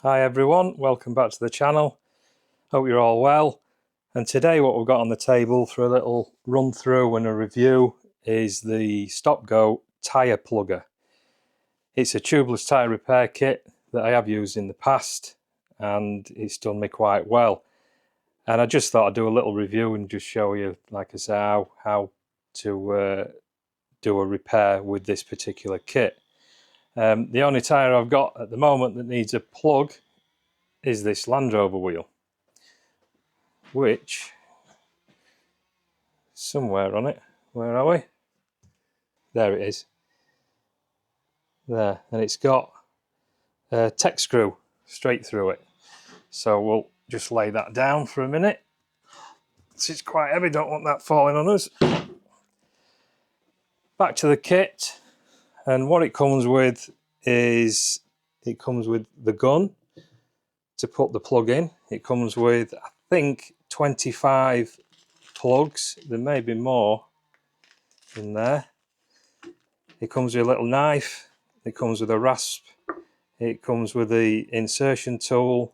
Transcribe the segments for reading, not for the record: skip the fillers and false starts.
Hi everyone, welcome back to the channel. Hope you're all well. And today what we've got on the table for a little run through and a review is the stop-go tyre plugger. It's a tubeless tyre repair kit that I have used in the past and it's done me quite well. And I just thought I'd do a little review and just show you, like I say, how to do a repair with this particular kit. The only tyre I've got at the moment that needs a plug is this Land Rover wheel, which somewhere on it, where are we? There it is, there, and it's got a tech screw straight through it. So we'll just lay that down for a minute. It's quite heavy, don't want that falling on us. Back to the kit, and what it comes with is, it comes with the gun to put the plug in. It comes with, I think, 25 plugs. There may be more in there. It comes with a little knife. It comes with a rasp. It comes with the insertion tool,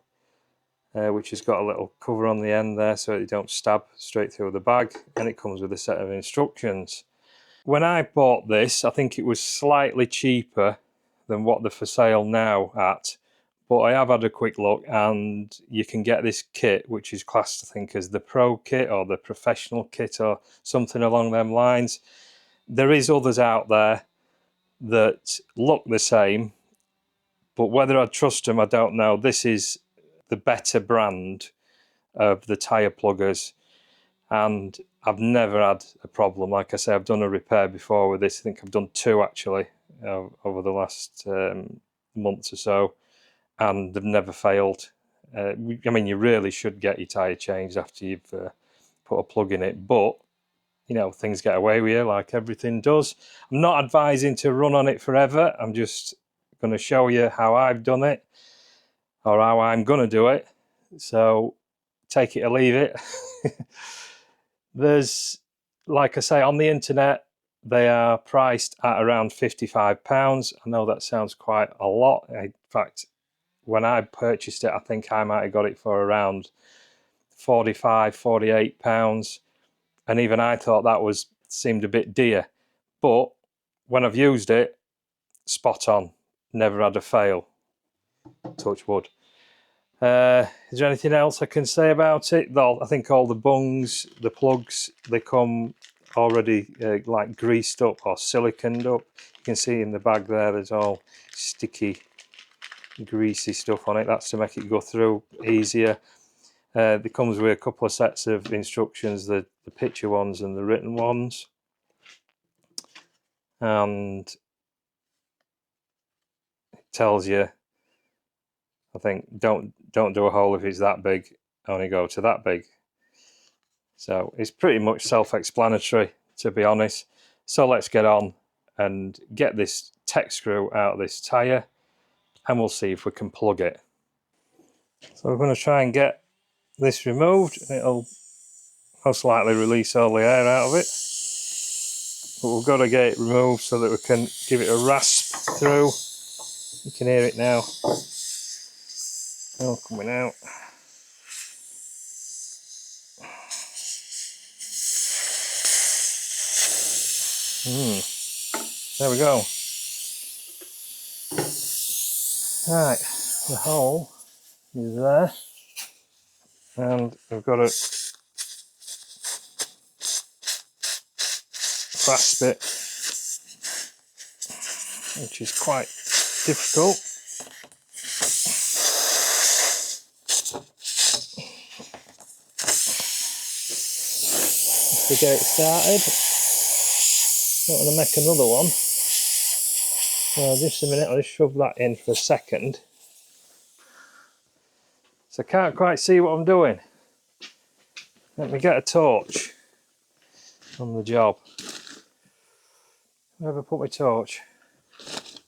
which has got a little cover on the end there so you don't stab straight through the bag. And it comes with a set of instructions. When I bought this, I think it was slightly cheaper than what they're for sale now at. But I have had a quick look and you can get this kit, which is classed, I think, as the pro kit or the professional kit or something along them lines. There is others out there that look the same, but whether I trust them, I don't know. This is the better brand of the tyre pluggers, and I've never had a problem. Like I say, I've done a repair before with this. I think I've done two actually over the last month or so, and they've never failed. I mean, you really should get your tyre changed after you've put a plug in it, but you know, things get away with you like everything does. I'm not advising to run on it forever. I'm just going to show you how I've done it, or how I'm going to do it. So take it or leave it. There's, like I say, on the internet, they are priced at around £55. I know that sounds quite a lot. In fact, when I purchased it, I think I might have got it for around £45, £48. And even I thought that seemed a bit dear. But when I've used it, spot on. Never had a fail. Touch wood. Is there anything else I can say about it? Well, I think all the bungs, the plugs, they come already like greased up or siliconed up. You can see in the bag there, there's all sticky, greasy stuff on it. That's to make it go through easier. It comes with a couple of sets of instructions, the picture ones and the written ones. And it tells you, I think, don't do a hole if it's that big, only go to that big. So it's pretty much self-explanatory, to be honest. So let's get on and get this tech screw out of this tyre, and we'll see if we can plug it. So we're going to try and get this removed. It'll most likely release all the air out of it, but we've got to get it removed so that we can give it a rasp through. You can hear it now. All coming out. There we go. Right, the hole is there, and we've got to rasp it, which is quite difficult. To get it started, I'm going to make another one. Well, just a minute, I'll just shove that in for a second. So I can't quite see what I'm doing. Let me get a torch on the job. Where have I put my torch?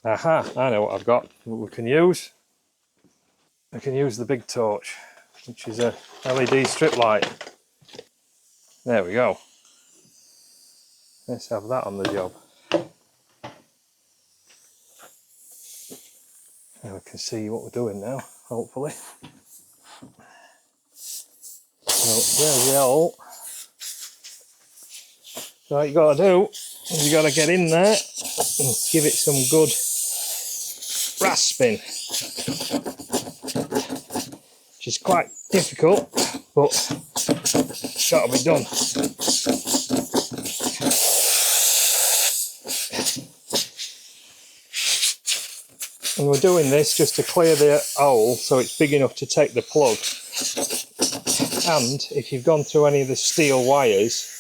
Aha, I know what I've got, what we can use. I can use the big torch, which is a LED strip light. There we go. Let's have that on the job. Now we can see what we're doing now. hopefully. So there's the hole. So what you got to do is you got to get in there and give it some good rasping, which is quite difficult, but it's got to be done. And we're doing this just to clear the hole so it's big enough to take the plug. And if you've gone through any of the steel wires,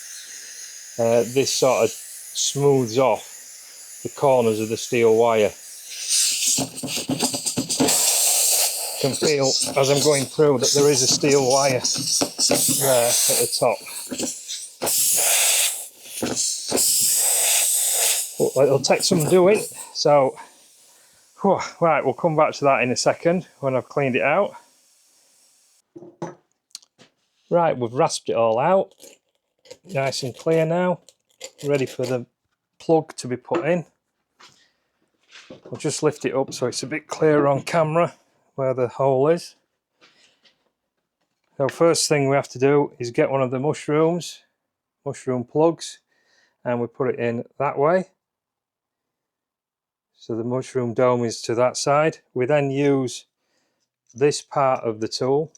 this sort of smooths off the corners of the steel wire. I can feel as I'm going through that there is a steel wire there at the top. But it'll take some doing, so right, we'll come back to that in a second when I've cleaned it out. Right, we've rasped it all out, nice and clear now, ready for the plug to be put in. I'll just lift it up so it's a bit clearer on camera where the hole is. So first thing we have to do is get one of the mushroom plugs, and we put it in that way. So the mushroom dome is to that side. We then use this part of the tool.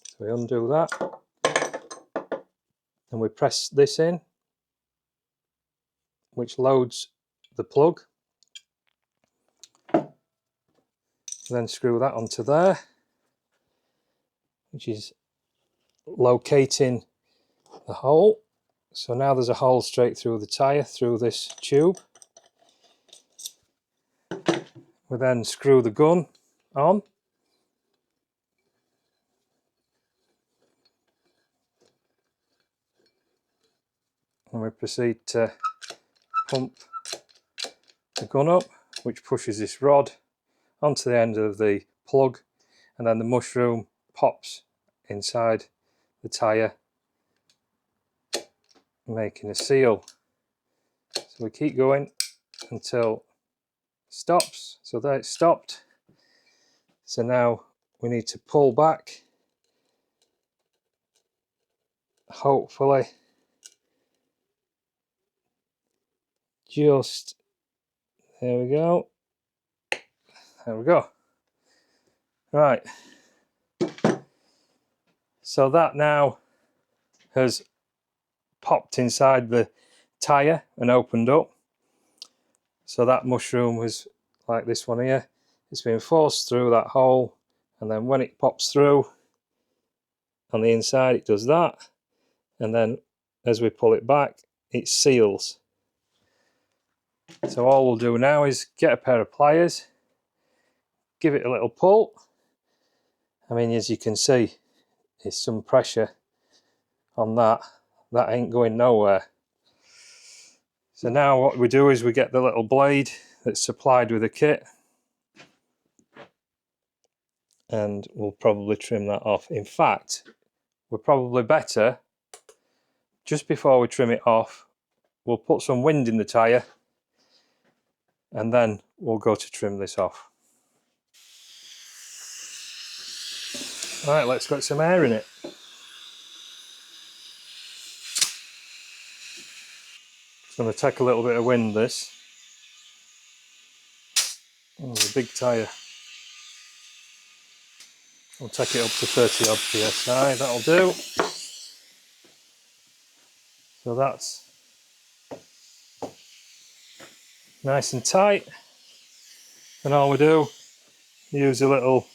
So we undo that and we press this in, which loads the plug. Then screw that onto there, which is locating the hole. So now there's a hole straight through the tyre, through this tube. We then screw the gun on. And we proceed to pump the gun up, which pushes this rod onto the end of the plug, and then the mushroom pops inside the tyre, making a seal. So we keep going until it stops. So there it stopped. So now we need to pull back, hopefully just, there we go, right. So that now has popped inside the tyre and opened up. So that mushroom was like this one here, it's been forced through that hole, and then when it pops through on the inside it does that, and then as we pull it back it seals. So all we'll do now is get a pair of pliers, give it a little pull. I mean, as you can see, there's some pressure on that. That ain't going nowhere. So now what we do is we get the little blade that's supplied with the kit, and we'll probably trim that off. In fact, we're probably better, just before we trim it off, we'll put some wind in the tyre and then we'll go to trim this off. Right, let's get some air in it. It's going to take a little bit of wind, this. Oh, a big tyre. I'll take it up to 30 odd psi, that'll do. So that's nice and tight. And all we do, use a little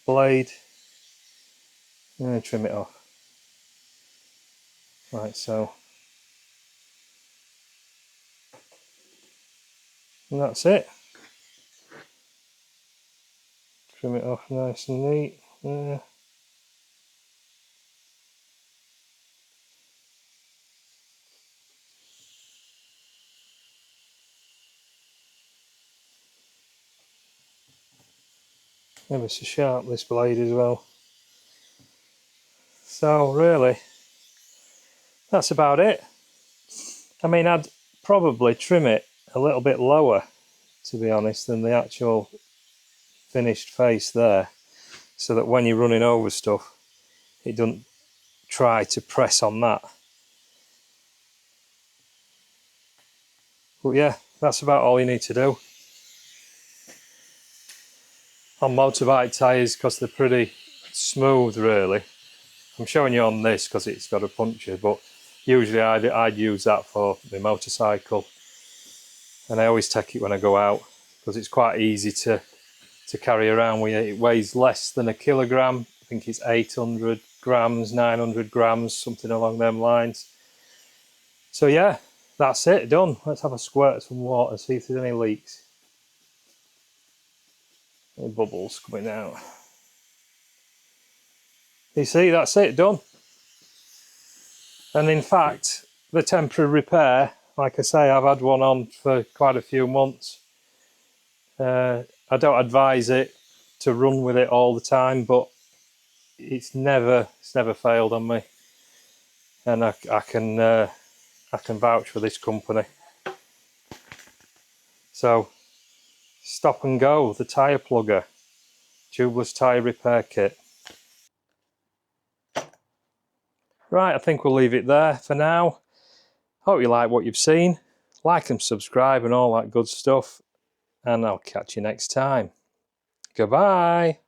blade and trim it off. Like so. And that's it. Trim it off nice and neat. There. Ever so sharp, this blade as well. So really, that's about it. I mean, I'd probably trim it a little bit lower, to be honest, than the actual finished face there, so that when you're running over stuff, it doesn't try to press on that. But yeah, that's about all you need to do. On motorbike tyres, because they're pretty smooth really. I'm showing you on this because it's got a puncture, but usually I'd use that for my motorcycle. And I always take it when I go out because it's quite easy to carry around with it. It weighs less than a kilogram. I think it's 800 grams, 900 grams, something along them lines. So yeah, that's it, done. Let's have a squirt of some water, see if there's any leaks. Any bubbles coming out. You see, that's it, done. And in fact, the temporary repair, like I say, I've had one on for quite a few months. I don't advise it to run with it all the time, but it's never failed on me, and I can vouch for this company. So Stop and Go, the tyre plugger, tubeless tyre repair kit. Right, I think we'll leave it there for now. Hope you like what you've seen. Like and subscribe and all that good stuff, and I'll catch you next time. Goodbye.